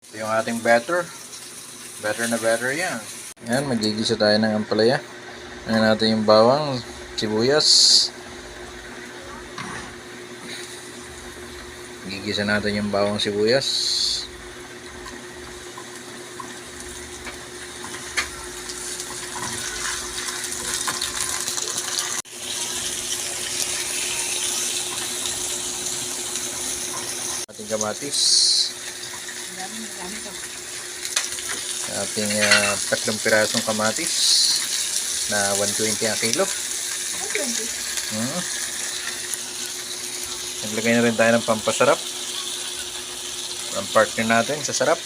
Ito yung ating batter. Batter na batter yan. Yan, magigisa tayo ng ampalaya. Ayan natin yung bawang, sibuyas. Gigisa natin yung bawang sibuyas. Ating kamatis. Ating 3 pirasong kamatis na 120 ang kilo. 120. Naglagay na rin tayo ng pampasarap. Ang partner natin sa sarap.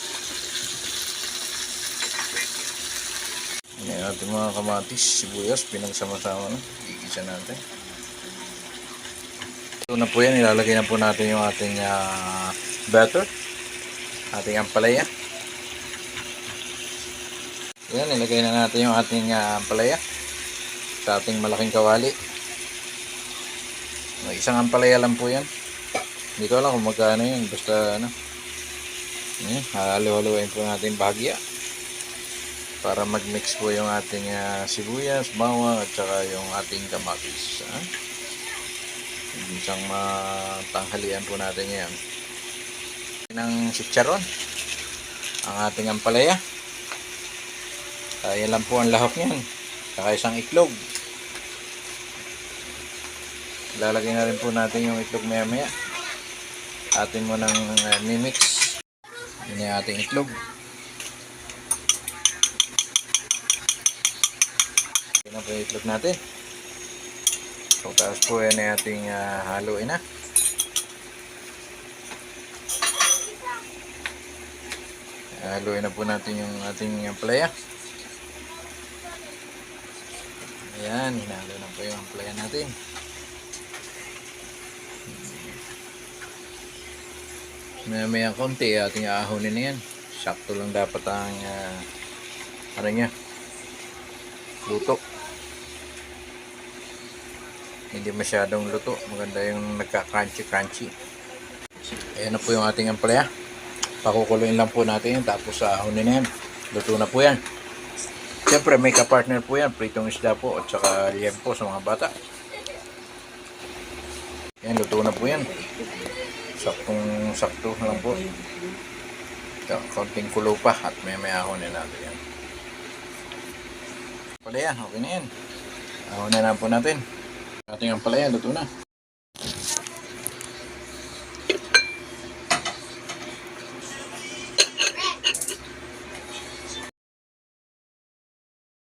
Ayan ating mga kamatis, sibuyas, pinagsama-sama na. Gigisa natin. Ito na po yan, ilalagay na po natin yung ating batter. Ating ampalaya. Yan, ilagay na natin yung ating ampalaya sa ating malaking kawali. Isang ampalaya lang po yan. Hindi ko alam kung magkano yun. Basta ano. Halo-haloin po natin bahagya para mag-mix po yung ating sibuyas, bawang at saka yung ating kamatis. Isang matanghalian po natin yan. Ng chicharon ang ating ampalaya. Yan lang po ang lahok niyan. Saka isang itlog. Lalagay na rin po natin yung itlog maya maya. Atin mo nang mimix. Yan yung ating itlog. Yan po yung itlog natin. So tapos po yan yung ating haluin na. Haluin na po natin yung ating ampalaya. Ayan, hinalo na po yung ampalaya natin. Maya konti ating aahonin na yan. Sakto lang dapat ang ano niya, luto. Hindi masyadong luto. Maganda yung nagka-crunchy. Ayan na po yung ating ampalaya. Pakukuluin lang po natin yan. Tapos aahonin na yan. Luto na po yan. Siyempre may ka-partner po yan. Pritong isda po at saka liempo sa mga bata. Yan, luto na po yan. Saktong-sakto lang po. Konting kulo pa at may ahonin natin yan. Palaya, okay na yan. Ahonin na po natin. Ating ang palaya, luto na.